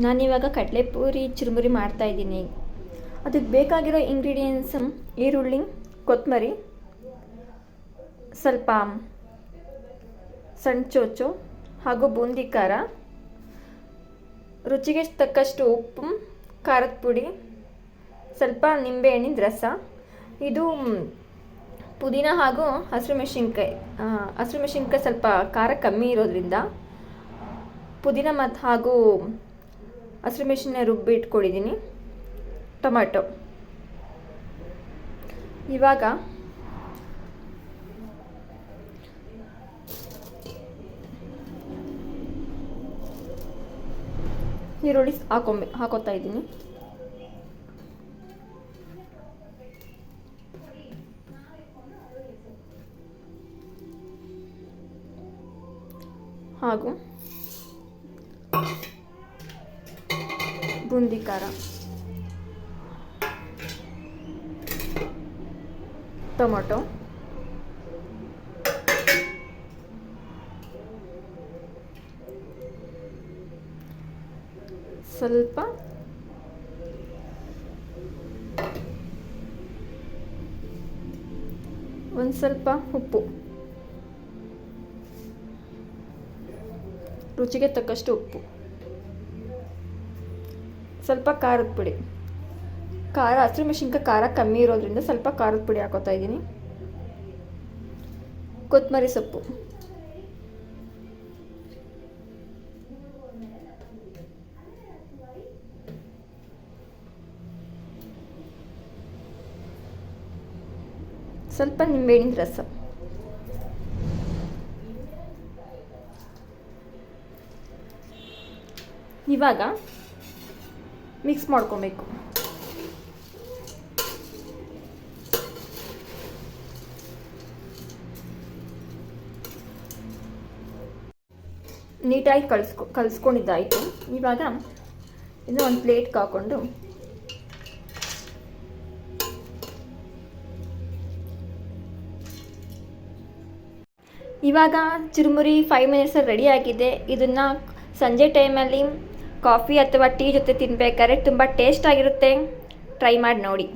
ನಾನಿವಾಗ ಕಡಲೆಪುರಿ ಚುರುಮುರಿ ಮಾಡ್ತಾಯಿದ್ದೀನಿ. ಅದಕ್ಕೆ ಬೇಕಾಗಿರೋ ಇಂಗ್ರೀಡಿಯೆಂಟ್ಸ್ ಈರುಳ್ಳಿ, ಕೊತ್ತಂಬರಿ, ಸ್ವಲ್ಪ ಸಣ್ಣ ಚೋಚು ಹಾಗೂ ಬೂಂದಿ ಖಾರ, ರುಚಿಗೆ ತಕ್ಕಷ್ಟು ಉಪ್ಪು, ಖಾರದ ಪುಡಿ, ಸ್ವಲ್ಪ ನಿಂಬೆಹಣ್ಣಿನ ರಸ. ಇದು ಪುದೀನ ಹಾಗೂ ಹಸಿಮೆಣಸಿನ್ಕಾಯಿ ಸ್ವಲ್ಪ ಖಾರ ಕಮ್ಮಿ ಇರೋದ್ರಿಂದ ಪುದೀನ ಹಾಗೂ ಹಸಿಮೆಣಸಿನ ರುಬ್ಬಿ ಇಟ್ಕೊಂಡಿದ್ದೀನಿ. ಟೊಮೆಟೊ. ಇವಾಗ ಈರುಳ್ಳಿ ಹಾಕೋತಾ ಇದ್ದೀನಿ. ಹಾಗೂ ಬೂಂದಿ ಖಾರ, ಟೊಮೊಟೊ, ಸ್ವಲ್ಪ ಒಂದು ಸ್ವಲ್ಪ ಉಪ್ಪು, ರುಚಿಗೆ ತಕ್ಕಷ್ಟು ಉಪ್ಪು, ಸ್ವಲ್ಪ ಖಾರದ ಪುಡಿ. ಹಸಿಮೆಣಸಿನ್ಕಾಯಿ ಖಾರ ಕಮ್ಮಿ ಇರೋದ್ರಿಂದ ಸ್ವಲ್ಪ ಖಾರದ ಪುಡಿ ಹಾಕೋತಾ ಇದ್ದೀನಿ. ಕೊತ್ತಂಬರಿ ಸೊಪ್ಪು, ಸ್ವಲ್ಪ ನಿಂಬೆಹಣ್ಣಿನ ರಸ. ಇವಾಗ ಮಿಕ್ಸ್ ಮಾಡ್ಕೊಬೇಕು. ನೀಟಾಗಿ ಕಲಿಸ್ಕೊಂಡಿದ್ದಾಯಿತು. ಇವಾಗ ಇನ್ನು ಒಂದು ಪ್ಲೇಟ್ಗೆ ಹಾಕ್ಕೊಂಡು ಇವಾಗ ಚುರುಮುರಿ 5 ಮಿನಿಟ್ಸಲ್ಲಿ ರೆಡಿ ಆಗಿದೆ. ಇದನ್ನು ಸಂಜೆ ಟೈಮಲ್ಲಿ ಕಾಫಿ ಅಥವಾ ಟೀ ಜೊತೆ ತಿನ್ನಬೇಕಾದ್ರೆ ತುಂಬ ಟೇಸ್ಟಾಗಿರುತ್ತೆ. ಟ್ರೈ ಮಾಡಿ ನೋಡಿ.